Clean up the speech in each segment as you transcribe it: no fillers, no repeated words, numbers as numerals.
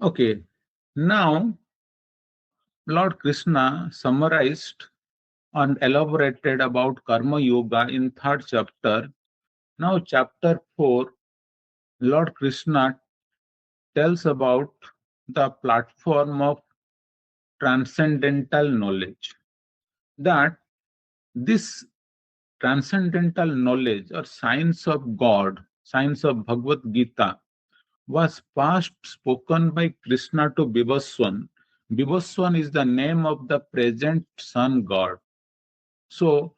Okay, now Lord Krishna summarized and elaborated about Karma Yoga in third chapter. Now, chapter 4, Lord Krishna tells about the platform of transcendental knowledge. That this transcendental knowledge or science of God, science of Bhagavad Gita, was first spoken by Krishna to Vivaswan. Vivaswan is the name of the present sun god. So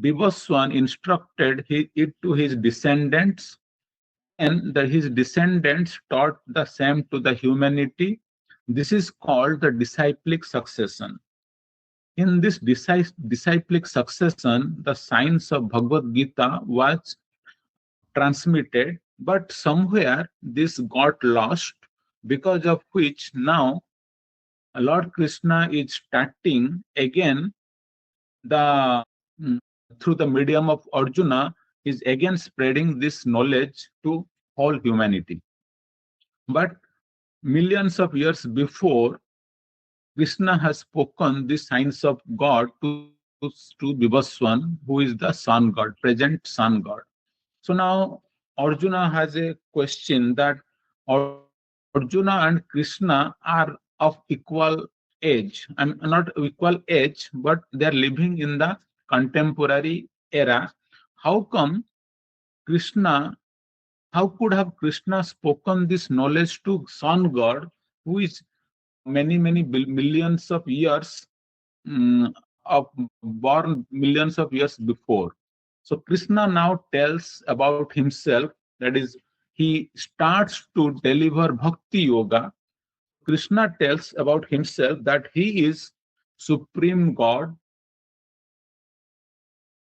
Vivaswan instructed it to his descendants, and his descendants taught the same to the humanity. This is called the disciplic succession. In this disciplic succession, the science of Bhagavad Gita was transmitted, but somewhere this got lost, because of which now Lord Krishna is starting again the mm, through the medium of Arjuna, is again spreading this knowledge to whole humanity. But millions of years before, Krishna has spoken the science of God to Vivaswan, who is the sun god, present sun god. So now Arjuna has a question that Arjuna and Krishna are of equal age. I mean, not equal age, but they are living in the contemporary era. How come Krishna, how could have Krishna spoken this knowledge to sun god, who is many millions of years of born millions of years before? So Krishna now tells about himself, that is, he starts to deliver bhakti yoga. Krishna tells about himself that he is supreme God.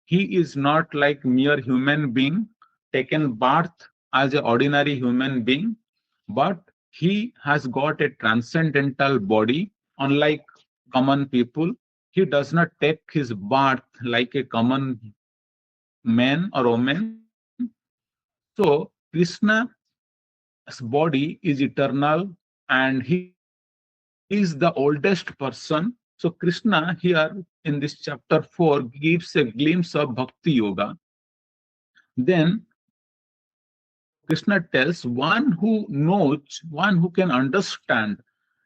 He is not like mere human being taken birth as an ordinary human being, but he has got a transcendental body, unlike common people. He does not take his birth like a common man or woman. So Krishna's body is eternal, and he is the oldest person. So Krishna here in this chapter 4 gives a glimpse of bhakti yoga. Then Krishna tells one who knows, one who can understand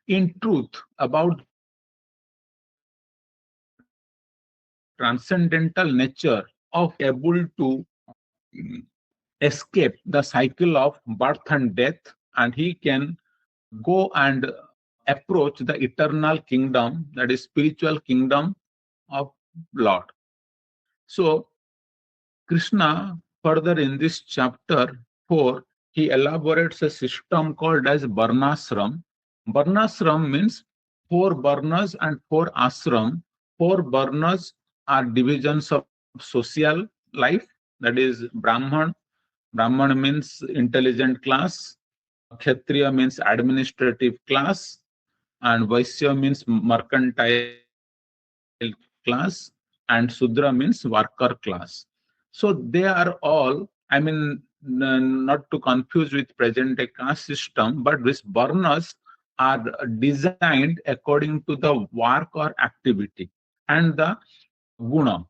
in truth about the transcendental nature of Krishna will be able to escape the cycle of birth and death, and he can go and approach the eternal kingdom, that is spiritual kingdom of Lord. So Krishna further in this chapter 4, he elaborates a system called as Varnasram. Varnasram means four Varnas and four Ashram. Four Varnas are divisions of social life, that is Brahman. Brahman means intelligent class, Kshatriya means administrative class, and Vaishya means mercantile class, and Sudra means worker class. So they are all, I mean, not to confuse with present day caste system, but these varnas are designed according to the work or activity and the guna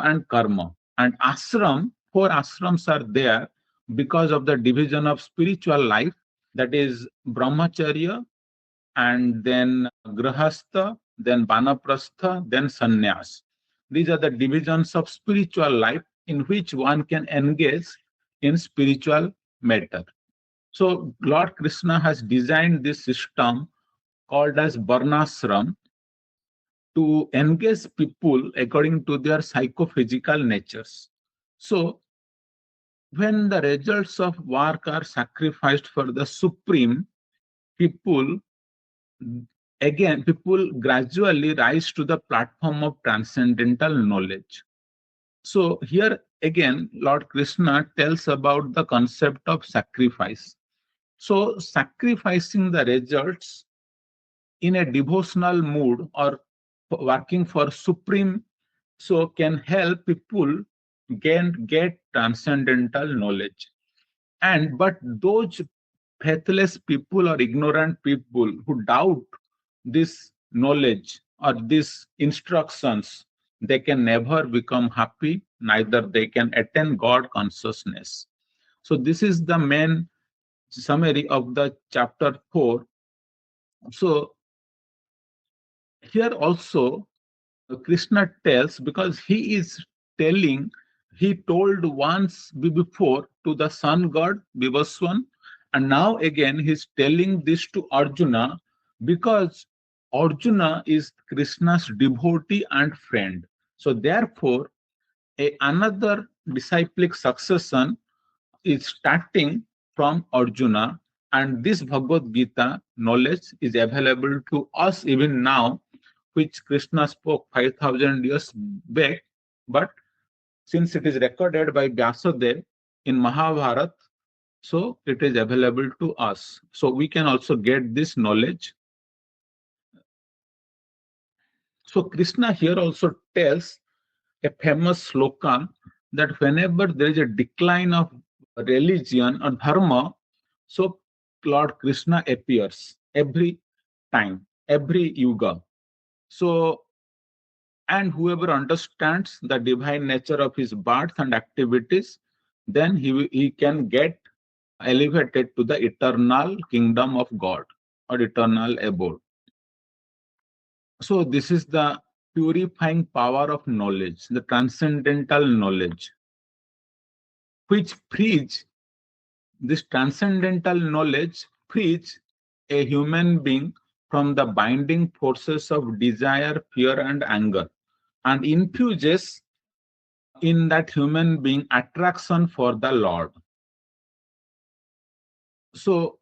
and karma. And ashram, four ashrams are there because of the division of spiritual life, that is brahmacharya, and then grahastha, then vanaprastha, then sannyas. These are the divisions of spiritual life in which one can engage in spiritual matter. So Lord Krishna has designed this system called as Varnashram to engage people according to their psychophysical natures. So when the results of work are sacrificed for the supreme, people people gradually rise to the platform of transcendental knowledge. So here again, Lord Krishna tells about the concept of sacrifice. So sacrificing the results in a devotional mood or working for supreme, so can help people get transcendental knowledge. And but those faithless people or ignorant people who doubt this knowledge or these instructions, they can never become happy, neither they can attain God consciousness. So this is the main summary of the chapter 4. So here also Krishna tells, because he is telling, he told once before to the sun god Vivaswan, and now again he's telling this to Arjuna because Arjuna is Krishna's devotee and friend. So therefore, another disciplic succession is starting from Arjuna, and this Bhagavad Gita knowledge is available to us even now, which Krishna spoke 5,000 years back. But since it is recorded by Vyasadeva in Mahabharata, so it is available to us. So we can also get this knowledge. So Krishna here also tells a famous sloka that whenever there is a decline of religion or dharma, so Lord Krishna appears every time, every yuga. So, and whoever understands the divine nature of his birth and activities, then he can get elevated to the eternal kingdom of God or eternal abode. So this is the purifying power of knowledge, the transcendental knowledge, which frees this transcendental knowledge frees a human being from the binding forces of desire, fear, and anger, and infuses in that human being attraction for the Lord. So,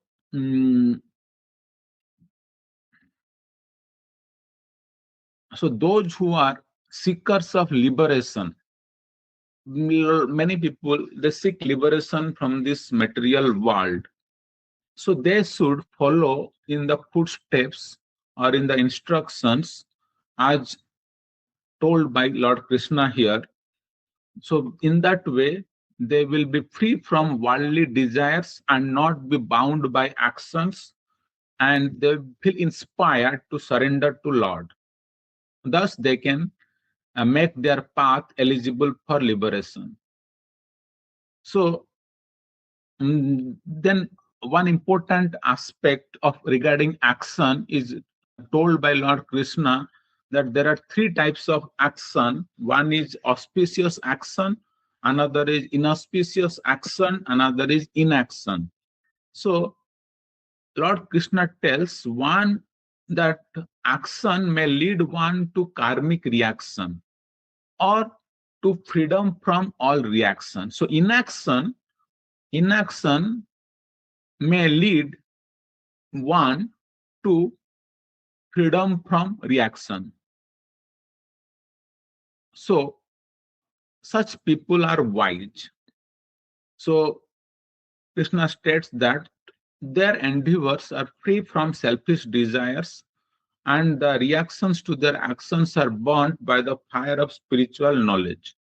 so those who are seekers of liberation, many people they seek liberation from this material world. So they should follow in the footsteps or in the instructions as told by Lord Krishna here. So in that way, they will be free from worldly desires and not be bound by actions, and they feel inspired to surrender to Lord. Thus, they can make their path eligible for liberation. So then one important aspect of regarding action is told by Lord Krishna that there are three types of action. One is auspicious action, another is inauspicious action, another is inaction. So Lord Krishna tells one that action may lead one to karmic reaction or to freedom from all reaction. So inaction may lead one to freedom from reaction. So such people are wise. So Krishna states that their endeavors are free from selfish desires and the reactions to their actions are burnt by the fire of spiritual knowledge.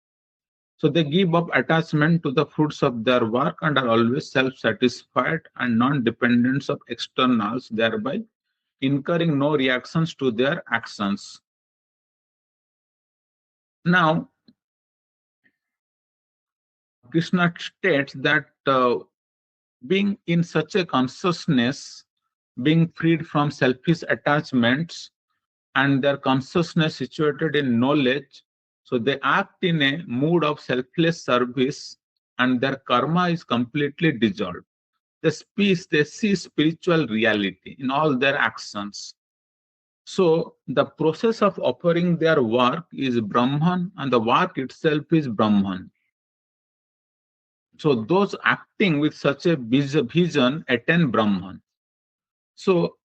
So they give up attachment to the fruits of their work and are always self-satisfied and non-dependent of externals, thereby incurring no reactions to their actions. Now, Krishna states that being in such a consciousness, being freed from selfish attachments, and their consciousness situated in knowledge, so they act in a mood of selfless service, and their karma is completely dissolved. They see spiritual reality in all their actions. So the process of offering their work is Brahman, and the work itself is Brahman. So those acting with such a vision attain Brahman. So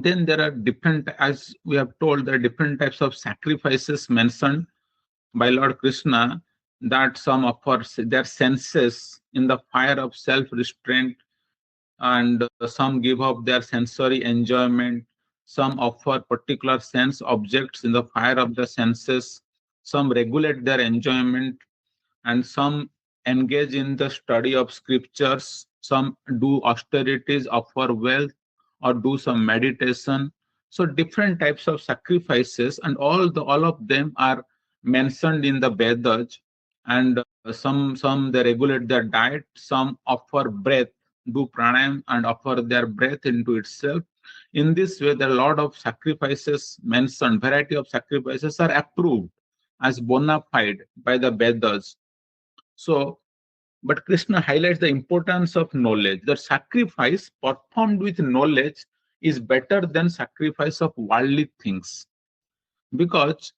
then there are different, as we have told, there are different types of sacrifices mentioned by Lord Krishna, that some offer their senses in the fire of self-restraint, and some give up their sensory enjoyment, some offer particular sense objects in the fire of the senses, some regulate their enjoyment, and some engage in the study of scriptures, some do austerities, offer wealth, or do some meditation. So different types of sacrifices, and all of them are mentioned in the Vedas. And some they regulate their diet, some offer breath, do pranayam and offer their breath into itself. In this way, there are a lot of sacrifices mentioned, variety of sacrifices are approved as bona fide by the Vedas. So, but Krishna highlights the importance of knowledge. That sacrifice performed with knowledge is better than sacrifice of worldly things, because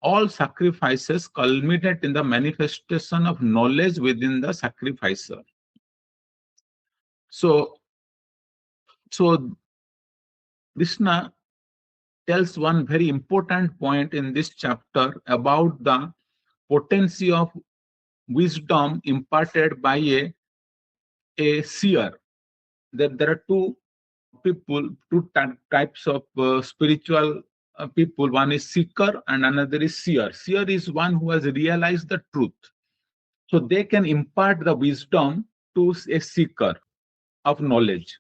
all sacrifices culminate in the manifestation of knowledge within the sacrificer. So, so Krishna tells one very important point in this chapter about the potency of wisdom imparted by a seer. That there are two types of spiritual people. One is seeker and another is seer. Seer is one who has realized the truth. So they can impart the wisdom to a seeker of knowledge.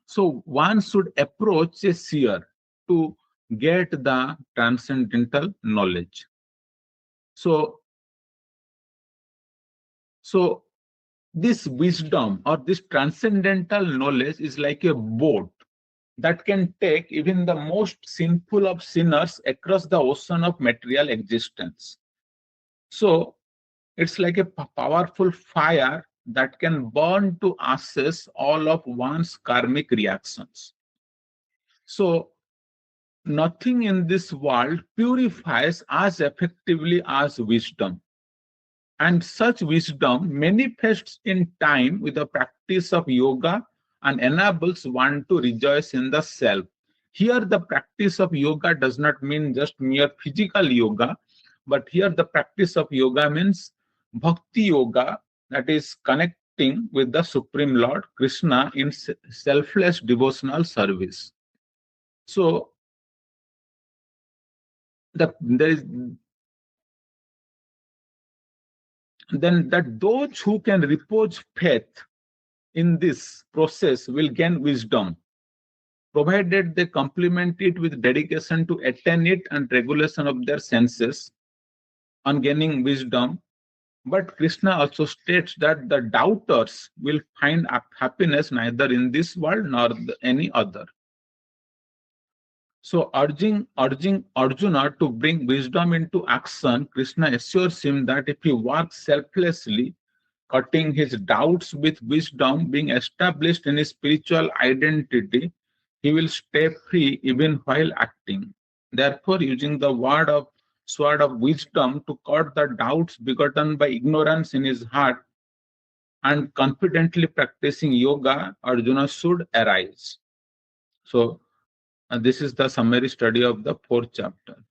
So one should approach a seer to get the transcendental knowledge. So, so this wisdom or this transcendental knowledge is like a boat that can take even the most sinful of sinners across the ocean of material existence. So it's like a powerful fire that can burn to ashes all of one's karmic reactions. So nothing in this world purifies as effectively as wisdom. And such wisdom manifests in time with the practice of yoga and enables one to rejoice in the self. Here, the practice of yoga does not mean just mere physical yoga, but here the practice of yoga means bhakti yoga, that is connecting with the Supreme Lord Krishna in selfless devotional service. So, there is then that those who can repose faith in this process will gain wisdom, provided they complement it with dedication to attain it and regulation of their senses on gaining wisdom. But Krishna also states that the doubters will find happiness neither in this world nor any other. So urging Arjuna to bring wisdom into action, Krishna assures him that if he works selflessly, cutting his doubts with wisdom, being established in his spiritual identity, he will stay free even while acting. Therefore, using the sword of wisdom to cut the doubts begotten by ignorance in his heart and confidently practicing yoga, Arjuna should arise. So, this is the summary study of the fourth chapter.